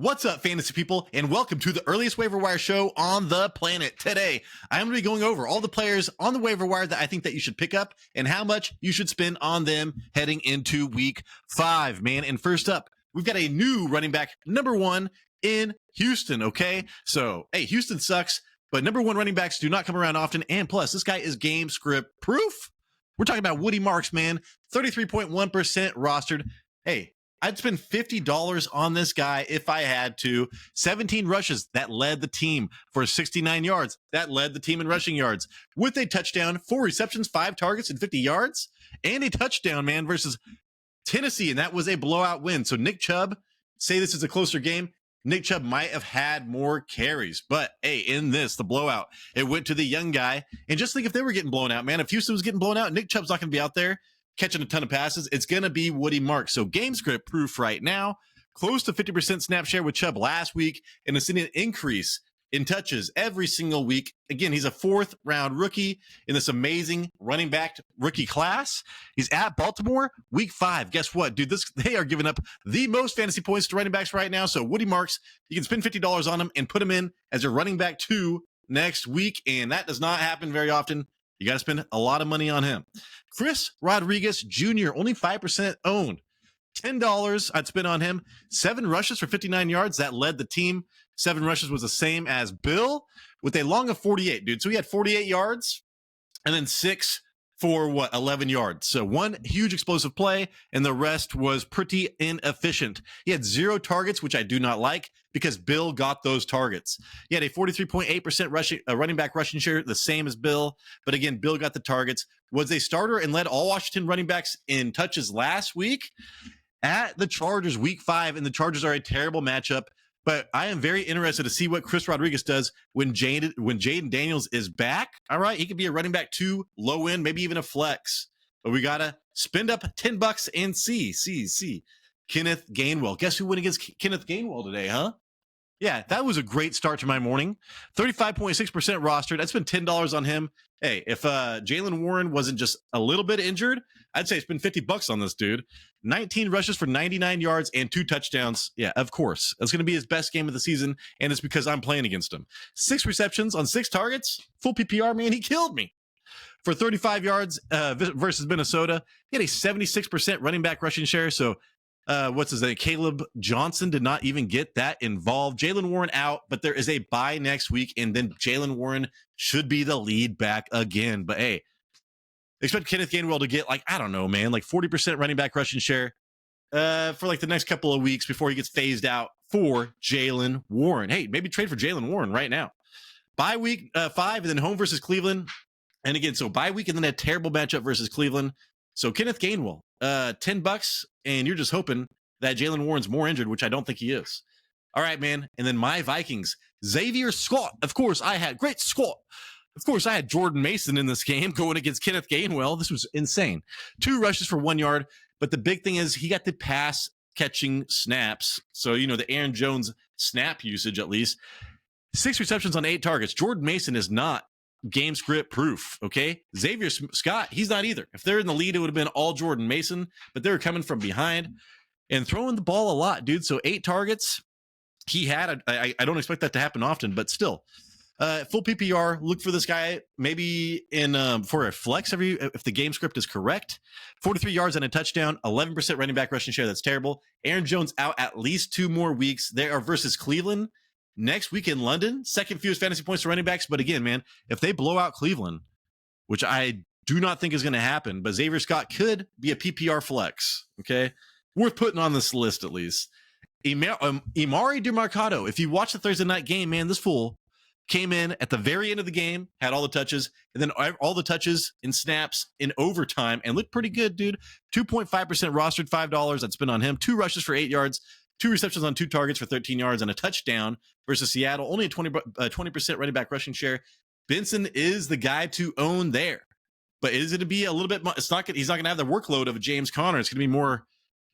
What's up, fantasy people, and welcome to the earliest waiver wire show on the planet. Today, I'm going to be going over all the players on the waiver wire that I think that you should pick up and how much you should spend on them heading into week 5, man. And first up, we've got a new running back, number 1 in Houston, okay? So, hey, Houston sucks, but number 1 running backs do not come around often, and plus, this guy is game script proof. We're talking about Woody Marks, man, 33.1% rostered. Hey, I'd spend $50 on this guy if I had to. 17 rushes, that led the team for 69 yards. That led the team in rushing yards. With a touchdown, 4 receptions, 5 targets, and 50 yards. And a touchdown, man, versus Tennessee, and that was a blowout win. So Nick Chubb, say this is a closer game, Nick Chubb might have had more carries. But, hey, in this, the blowout, it went to the young guy. And just think if they were getting blown out, man, if Houston was getting blown out, Nick Chubb's not going to be out there catching a ton of passes. It's going to be Woody Marks. So game script proof right now, close to 50% snap share with Chubb last week, and it's seen an increase in touches every single week. Again, he's a 4th round rookie in this amazing running back rookie class. He's at Baltimore week 5. Guess what, dude? They are giving up the most fantasy points to running backs right now. So Woody Marks, you can spend $50 on him and put him in as your running back 2 next week. And that does not happen very often. You got to spend a lot of money on him. Chris Rodriguez Jr., only 5% owned. $10 I'd spend on him. 7 rushes for 59 yards. That led the team. 7 rushes was the same as Bill with a long of 48, dude. So he had 48 yards and then 6 for 11 yards. So 1 huge explosive play, and the rest was pretty inefficient. He had 0 targets, which I do not like because Bill got those targets. He had a 43.8% running back rushing share, the same as Bill. But again, Bill got the targets. Was a starter and led all Washington running backs in touches last week at the Chargers week 5, and the Chargers are a terrible matchup. But I am very interested to see what Chris Rodriguez does when Jaden Daniels is back. All right, he could be a running back 2, low end, maybe even a flex. But we got to spend up $10 and see. Kenneth Gainwell. Guess who went against Kenneth Gainwell today, huh? Yeah, that was a great start to my morning. 35.6% rostered. I'd spend $10 on him. Hey, if Jalen Warren wasn't just a little bit injured, I'd say spend $50 on this dude. 19 rushes for 99 yards and 2 touchdowns. Yeah, of course. That's going to be his best game of the season, and it's because I'm playing against him. 6 receptions on 6 targets. Full PPR, man, he killed me. For 35 yards versus Minnesota, he had a 76% running back rushing share, so what's his name? Caleb Johnson did not even get that involved. Jalen Warren out, but there is a bye next week, and then Jalen Warren should be the lead back again. But hey, expect Kenneth Gainwell to get like 40% running back rushing share for like the next couple of weeks before he gets phased out for Jalen Warren. Hey, maybe trade for Jalen Warren right now. Bye week 5, and then home versus Cleveland. And again, so bye week and then a terrible matchup versus Cleveland. So Kenneth Gainwell, $10, and you're just hoping that Jalen Warren's more injured, which I don't think he is. All right, man. And then my Vikings, Xavier Scott. Of course, I had Jordan Mason in this game going against Kenneth Gainwell. This was insane. 2 rushes for 1 yard. But the big thing is he got the pass catching snaps. So, the Aaron Jones snap usage, at least. 6 receptions on 8 targets. Jordan Mason is not game script proof, okay? Xavier Scott, he's not either. If they're in the lead, it would have been all Jordan Mason, but they're coming from behind and throwing the ball a lot, dude. So 8 targets he had. I don't expect that to happen often, but still. Full PPR, look for this guy maybe in for a flex if the game script is correct. 43 yards and a touchdown, 11% running back rushing share. That's terrible. Aaron Jones out at least 2 more weeks. They are versus Cleveland next week in London. Second fewest fantasy points to running backs. But again, man, if they blow out Cleveland, which I do not think is going to happen, but Xavier Scott could be a PPR flex. Okay, worth putting on this list at least. Imari DeMarcado. If you watch the Thursday night game, man, this fool came in at the very end of the game, had all the touches, and then all the touches and snaps in overtime, and looked pretty good, dude. 2.5% rostered, $5 I'd spend on him. 2 rushes for 8 yards, 2 receptions on 2 targets for 13 yards, and a touchdown versus Seattle. Only a 20% running back rushing share. Benson is the guy to own there. But is it to be a little bit? He's not going to have the workload of James Conner. It's going to be more,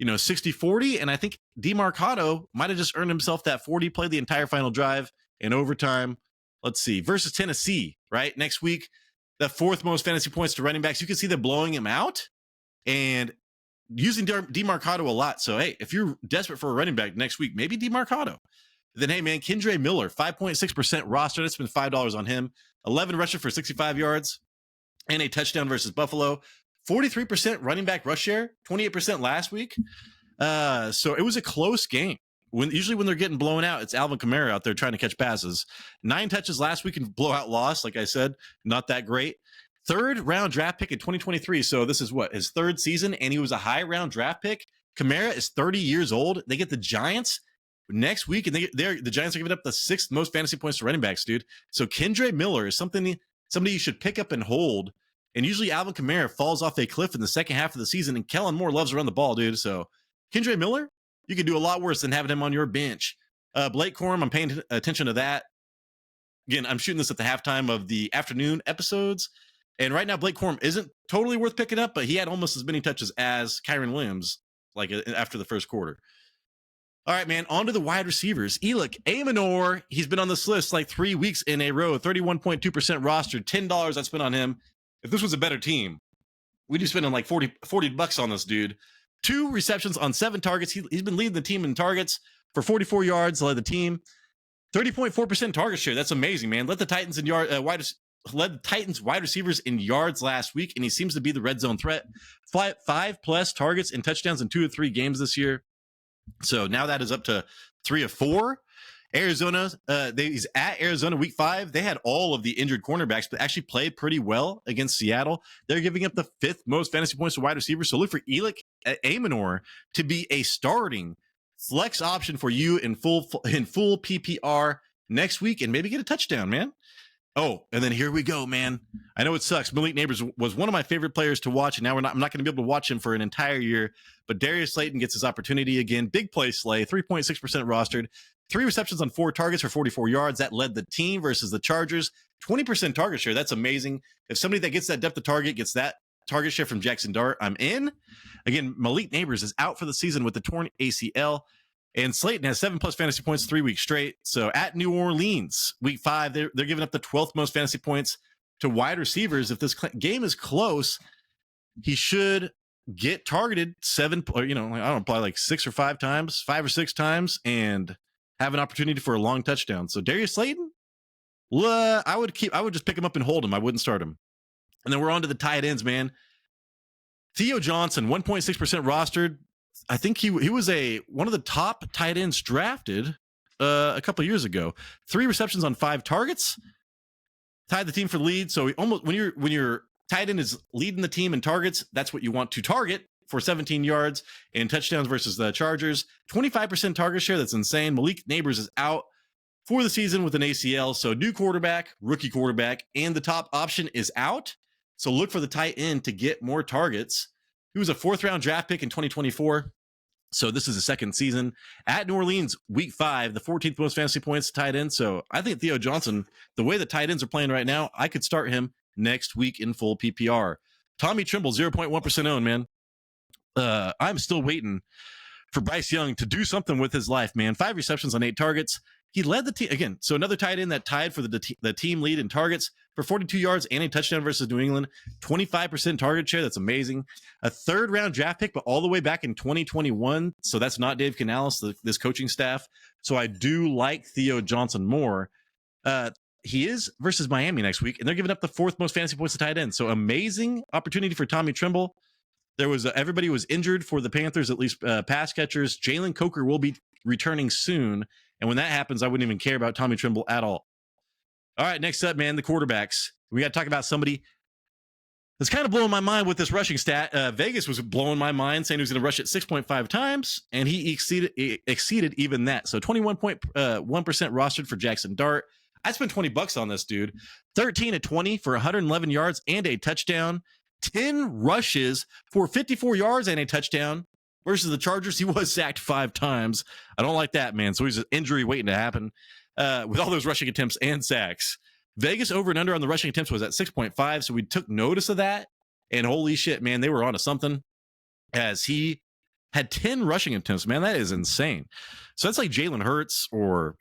60-40. And I think DeMarcado might have just earned himself that 40. Played the entire final drive in overtime. Let's see, versus Tennessee, right? Next week, the 4th most fantasy points to running backs. You can see them blowing him out. And using DeMarcado a lot. So, hey, if you're desperate for a running back next week, maybe DeMarcado. Then, hey, man, Kendre Miller, 5.6% roster. That's been $5 on him. 11 rushes for 65 yards and a touchdown versus Buffalo. 43% running back rush share, 28% last week. So it was a close game. Usually when they're getting blown out, it's Alvin Kamara out there trying to catch passes. 9 touches last week and blowout loss. Like I said, not that great. 3rd round draft pick in 2023. So this is what, his 3rd season, and he was a high round draft pick. Kamara is 30 years old. They get the Giants next week, and the Giants are giving up the 6th most fantasy points to running backs, dude. So Kendre Miller is somebody you should pick up and hold. And usually Alvin Kamara falls off a cliff in the second half of the season, and Kellen Moore loves to run the ball, dude. So Kendre Miller, you could do a lot worse than having him on your bench. Blake Corum, I'm paying attention to that. Again, I'm shooting this at the halftime of the afternoon episodes. And right now, Blake Corum isn't totally worth picking up, but he had almost as many touches as Kyron Williams, like after the first quarter. All right, man, on to the wide receivers. Elick Amanor, he's been on this list like 3 weeks in a row, 31.2% rostered, $10 I spent on him. If this was a better team, we'd be spending like $40 on this dude. 2 receptions on 7 targets. He's been leading the team in targets for 44 yards, led the team. 30.4% target share. That's amazing, man. Led the Titans wide receivers in yards last week, and he seems to be the red zone threat. 5+ targets and touchdowns in 2 of 3 games this year. So now that is up to 3 of 4. Arizona, he's at Arizona week 5. They had all of the injured cornerbacks, but actually played pretty well against Seattle. They're giving up the 5th most fantasy points to wide receivers. So look for Elick Amanor to be a starting flex option for you in full PPR next week, and maybe get a touchdown, man. Oh, and then here we go, man. I know it sucks. Malik Neighbors was one of my favorite players to watch, and now I'm not going to be able to watch him for an entire year. But Darius Slayton gets his opportunity again. Big play Slay, 3.6% rostered. 3 receptions on 4 targets for 44 yards. That led the team versus the Chargers. 20% target share. That's amazing. If somebody that gets that depth of target gets that target share from Jackson Dart, I'm in. Again, Malik Neighbors is out for the season with the torn ACL. And Slayton has 7+ fantasy points 3 weeks straight. So at New Orleans, week 5, they're giving up the 12th most fantasy points to wide receivers. If this game is close, he should get targeted 7, or I don't know, probably like 6 or 5 times, 5 or 6 times, and have an opportunity for a long touchdown. So Darius Slayton, I would just pick him up and hold him. I wouldn't start him. And then we're on to the tight ends, man. Theo Johnson, 1.6% rostered. I think he was one of the top tight ends drafted a couple of years ago. 3 receptions on 5 targets, tied the team for the lead. So almost when your tight end is leading the team in targets, that's what you want to target for 17 yards and touchdowns versus the Chargers. 25% target share. That's insane. Malik Neighbors is out for the season with an ACL. So new quarterback, rookie quarterback, and the top option is out. So look for the tight end to get more targets. He was a 4th round draft pick in 2024. So this is the 2nd season. At New Orleans, week 5, the 14th most fantasy points tight end. So I think Theo Johnson, the way the tight ends are playing right now, I could start him next week in full PPR. Tommy Trimble, 0.1% owned, man. I'm still waiting for Bryce Young to do something with his life, man. 5 receptions on 8 targets. He led the team again. So another tight end that tied for the team lead in targets for 42 yards and a touchdown versus New England. 25% target share. That's amazing. A 3rd round draft pick, but all the way back in 2021. So that's not Dave Canales, this coaching staff. So I do like Theo Johnson more. He is versus Miami next week, and they're giving up the 4th most fantasy points to tight end. So amazing opportunity for Tommy Trimble. There was everybody was injured for the Panthers, at least pass catchers. Jalen Coker will be returning soon. And when that happens, I wouldn't even care about Tommy Trimble at all. All right, next up, man, the quarterbacks. We got to talk about somebody that's kind of blowing my mind with this rushing stat. Vegas was blowing my mind, saying he was going to rush it 6.5 times, and he exceeded even that. So 21.1% rostered for Jackson Dart. I spent $20 on this dude. 13 of 20 for 111 yards and a touchdown. 10 rushes for 54 yards and a touchdown. Versus the Chargers, he was sacked 5 times. I don't like that, man. So he's an injury waiting to happen with all those rushing attempts and sacks. Vegas over and under on the rushing attempts was at 6.5, so we took notice of that. And holy shit, man, they were on to something as he had 10 rushing attempts. Man, that is insane. So that's like Jalen Hurts or,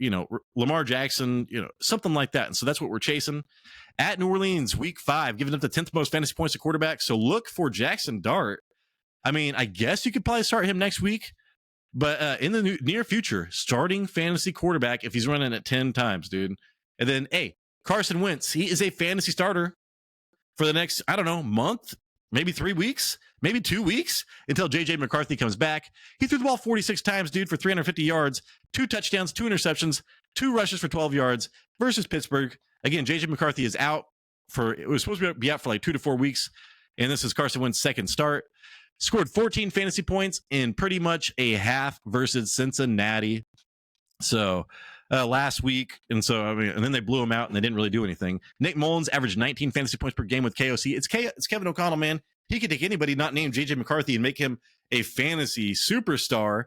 Lamar Jackson, something like that. And so that's what we're chasing. At New Orleans, week 5, giving up the 10th most fantasy points to quarterback. So look for Jackson Dart. I mean, I guess you could probably start him next week, but in the near future, starting fantasy quarterback if he's running it 10 times, dude. And then, hey, Carson Wentz, he is a fantasy starter for the next, I don't know, month, maybe 3 weeks, maybe 2 weeks until JJ McCarthy comes back. He threw the ball 46 times, dude, for 350 yards, 2 touchdowns, 2 interceptions, 2 rushes for 12 yards versus Pittsburgh. Again, JJ McCarthy is out it was supposed to be out for like 2 to 4 weeks. And this is Carson Wentz's second start. Scored 14 fantasy points in pretty much a half versus Cincinnati. So last week. And so, I mean, and then they blew him out and they didn't really do anything. Nick Mullins averaged 19 fantasy points per game with KOC. It's Kevin O'Connell, man. He could take anybody not named JJ McCarthy and make him a fantasy superstar.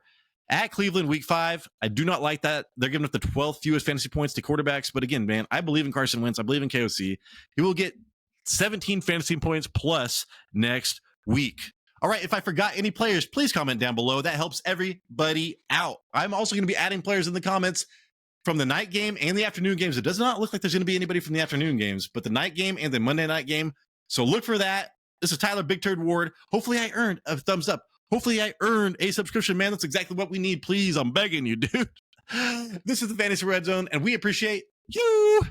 At Cleveland, week 5, I do not like that. They're giving up the 12th fewest fantasy points to quarterbacks. But again, man, I believe in Carson Wentz. I believe in KOC. He will get 17 fantasy points plus next week. All right, if I forgot any players, please comment down below. That helps everybody out. I'm also going to be adding players in the comments from the night game and the afternoon games. It does not look like there's going to be anybody from the afternoon games, but the night game and the Monday night game. So look for that. This is Tyler Big Turd Ward. Hopefully I earned a thumbs up. Hopefully I earned a subscription, man. That's exactly what we need. Please, I'm begging you, dude. This is the Fantasy Red Zone, and we appreciate you.